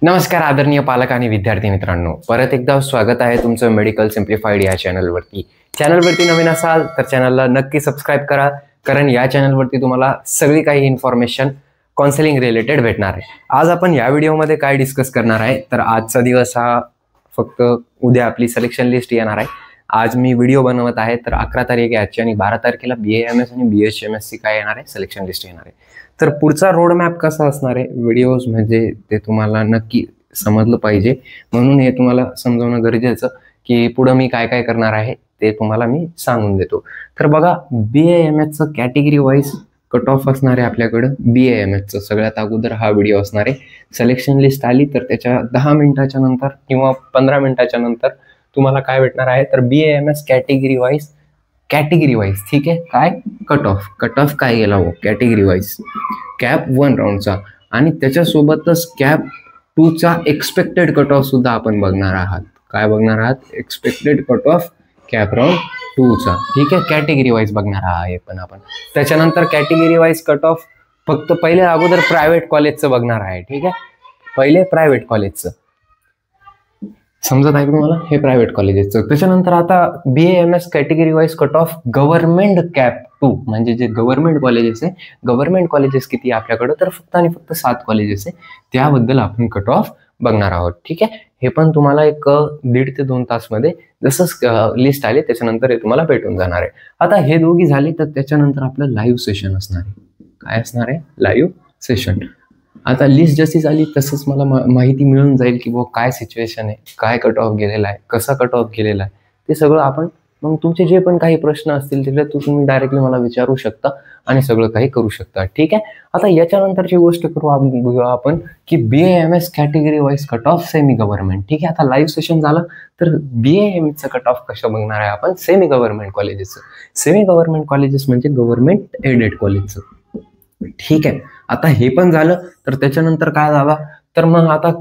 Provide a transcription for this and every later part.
नमस्कार आदरणीय पालक आणि विद्यार्थी मित्रांनो, परत एकदा स्वागत आहे तुमचं मेडिकल सिम्प्लिफाईड या चॅनलवरती नवीन असाल तर चॅनलला नक्की सबस्क्राईब करा, कारण या चॅनलवरती तुम्हाला सगळी काही इन्फॉर्मेशन काउन्सिलिंग रिलेटेड भेटणार आहे. आज आपण या व्हिडिओमध्ये काय डिस्कस करणार आहे तर आजचा दिवस हा फक्त उद्या आपली सिलेक्शन लिस्ट येणार आहे. आज मी व्हिडिओ बनवत आहे तर 11 तारीख आहे आजची आणि 12 तारखेला BAMS आणि BHMS काय येणार आहे, सिलेक्शन लिस्ट येणार आहे. तर पुढचा रोड मॅप कसा असणार आहे व्हिडिओज म्हणजे ते तुम्हाला नक्की समजलं पाहिजे, म्हणून हे तुम्हाला समजावणं गरजेचं की पुढं मी काय काय करणार आहे ते तुम्हाला मी सांगून देतो. तर बघा, BAMSचं कॅटेगरी वाईज कट ऑफ असणार आहे आपल्याकडं. BAMSचं सगळ्यात अगोदर हा व्हिडिओ असणार आहे. सिलेक्शन लिस्ट आली तर त्याच्या 10 मिनिटाच्या नंतर किंवा 15 मिनिटाच्या नंतर तुम्हाला काय भेटणार आहे तर BAMS कॅटेगरी वाईज ठीक आहे. काय कट ऑफ काय गेला हो कॅटेगरी वाईज कॅप 1 राऊंडचा आणि त्याच्यासोबतच कॅप 2चा एक्सपेक्टेड कट ऑफ सुद्धा आपण बघणार आहात. काय बघणार आहात? Expected cut off CAP round 2चा. ठीक आहे, कॅटेगरी वाईज बघणार आहे पण आपण. त्याच्यानंतर कॅटेगरी वाईज कट ऑफ फक्त पहिले अगोदर प्रायव्हेट कॉलेजचं बघणार आहे. ठीक आहे, पहिले प्रायव्हेट कॉलेजचं समजत आहे तुम्हाला, हे प्रायव्हेट कॉलेजेसचं. त्याच्यानंतर आता BAMS category wise cut off government cap 2 म्हणजे जे गव्हर्नमेंट कॉलेजेस आहे, गव्हर्नमेंट कॉलेजेस किती आपल्याकडं तर फक्त आणि फक्त 7 कॉलेजेस आहे, त्याबद्दल आपण कट ऑफ बघणार आहोत. ठीक आहे, हे पण तुम्हाला एक 1.5 ते 2 तासमध्ये जसं लिस्ट आली त्याच्यानंतर हे तुम्हाला भेटून जाणार आहे. आता हे दोघी झाली तर त्याच्यानंतर आपलं लाईव्ह सेशन असणार आहे. काय असणार आहे? Live session. आता लिस्ट जशी झाली तसंच मला माहिती मिळून जाईल की बुवा काय सिच्युएशन आहे, काय कट ऑफ गेलेला आहे, कसा कट ऑफ गेलेला आहे, ते सगळं आपण मग तुमचे जे पण काही प्रश्न असतील तिथे तुम्ही डायरेक्टली मला विचारू शकता आणि सगळं काही करू शकता. ठीक आहे, आता याच्यानंतरची गोष्ट बघूया आपण की BAMS category wise cut off semi government. ठीक आहे, आता लाईव्ह सेशन झालं तर BAMSचं कट ऑफ कसं बघणार आहे आपण? सेमी गव्हर्नमेंट कॉलेजेसचं. सेमी गव्हर्नमेंट कॉलेजेस म्हणजे गव्हर्नमेंट एडेड कॉलेजचं. ठीक आहे, आता हे पण झालं तर त्याच्यानंतर काय झालं तर मग आता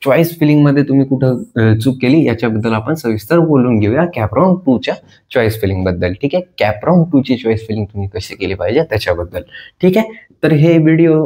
चॉईस फिलिंगमध्ये तुम्ही कुठं चूक केली याच्याबद्दल आपण सविस्तर बोलून घेऊया कॅप राऊंड 2च्या चॉईस फिलिंग बद्दल. ठीक आहे, कॅप राऊंड 2ची चॉईस फिलिंग तुम्ही कशी केली पाहिजे त्याच्याबद्दल. ठीक आहे, तर हे व्हिडिओ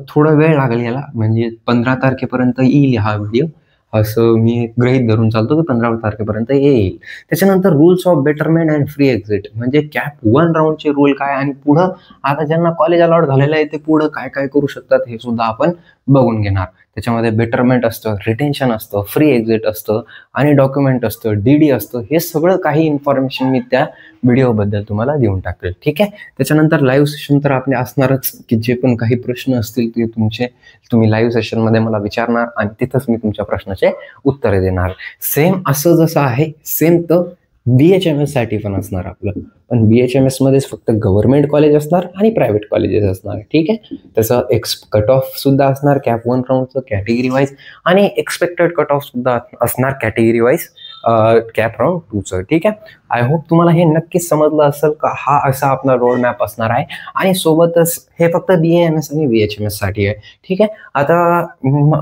थोडा वेळ लागेल याला, म्हणजे 15 तारखेपर्यंत येईल हा व्हिडिओ, असं मी गृहीत धरून चालतो की 15 तारखेपर्यंत येईल. त्याच्यानंतर rules of betterment and free exit म्हणजे कॅप 1 राऊंडचे रूल काय आणि पुढं आता ज्यांना कॉलेज अलॉट झालेलं आहे ते पुढं काय काय करू शकतात हे सुद्धा आपण बघून घेणार. त्याच्यामध्ये बेटरमेंट असतं, रिटेन्शन असतं, फ्री एक्झिट असतं आणि डॉक्युमेंट असतं, DD असतं. हे सगळं काही इन्फॉर्मेशन मी त्या व्हिडिओबद्दल तुम्हाला देऊन टाकेल. ठीक आहे, त्याच्यानंतर लाईव्ह सेशन तर आपले असणारच की जे पण काही प्रश्न असतील ते तुम्ही लाईव्ह सेशनमध्ये मला विचारणार आणि तिथंच मी तुमच्या प्रश्नाचे उत्तरे देणार. सेम असं जसं आहे सेम तर BHMS साठी पण असणार आपलं, पण BHMS मध्येच फक्त गव्हर्नमेंट कॉलेज असणार आणि प्रायव्हेट कॉलेजेस असणार. ठीक आहे, त्याचं कट ऑफ सुद्धा असणार कॅप 1 राऊंडचं कॅटेगरी वाईज आणि एक्सपेक्टेड कट ऑफ सुद्धा असणार कॅटेगरी वाईज कॅप राऊंड 2चं. ठीक आहे, आय होप तुम्हाला हे नक्कीच समजलं असेल का हा असा आपला रोड मॅप असणार आहे आणि सोबतच हे फक्त BAMS आणि BHMS साठी आहे. ठीक आहे, आता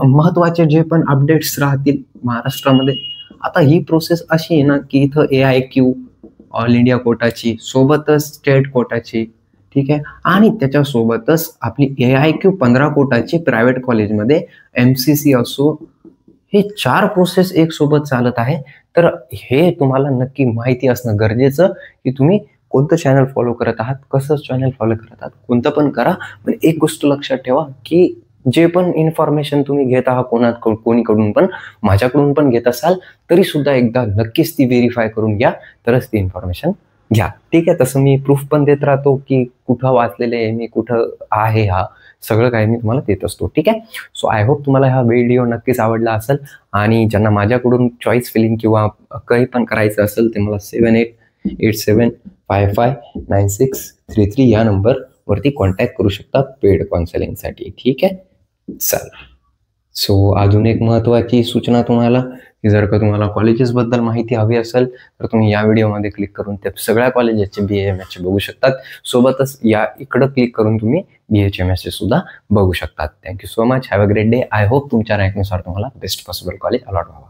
महत्वाचे जे पण अपडेट्स राहतील महाराष्ट्रामध्ये, आता ही प्रोसेस अशी आहे ना की इथं AIQ ऑल इंडिया कोटाची सोबतच स्टेट कोटाची, ठीक आहे, आणि त्याच्यासोबतच आपली AIQ 15 कोटाची प्रायव्हेट कॉलेजमध्ये MCC असो, हे 4 प्रोसेस एक सोबत चालत आहे. तर हे तुम्हाला नक्की माहिती असणं गरजेचं की तुम्ही कोणतं चॅनल फॉलो करत आहात, कसं चॅनल फॉलो करत आहात, कोणतं पण करा, पण एक गोष्ट लक्षात ठेवा की जे पण इन्फॉर्मेशन तुम्ही घेत आहात कोणीकडून पण, माझ्याकडून पण घेत असाल तरी सुद्धा एकदा नक्कीच ती व्हेरीफाय करून घ्या, तरच ती इन्फॉर्मेशन घ्या. ठीक आहे, तसं मी प्रूफ पण देत राहतो की कुठं वाचलेलं आहे मी, कुठं आहे, हा सगळं काही मी तुम्हाला देत असतो. ठीक आहे, सो आय होप तुम्हाला हा व्हिडिओ नक्कीच आवडला असेल आणि ज्यांना माझ्याकडून चॉईस फिलिंग किंवा काही पण करायचं असेल ते मला 7887559633 या नंबरवरती कॉन्टॅक्ट करू शकतात पेड काउन्सिलिंगसाठी. ठीक आहे, चला. सो अजून एक महत्त्वाची सूचना तुम्हाला की जर का तुम्हाला कॉलेजेसबद्दल माहिती हवी असेल तर तुम्ही या व्हिडिओमध्ये क्लिक करून त्या सगळ्या कॉलेजेसचे BAMSचे बघू शकतात. सोबतच या इकडं क्लिक करून तुम्ही BHMSचे सुद्धा बघू शकतात. Thank you so much, have a great day. I hope तुमच्या रँकनुसार तुम्हाला बेस्ट पॉसिबल कॉलेज अलॉट व्हावा.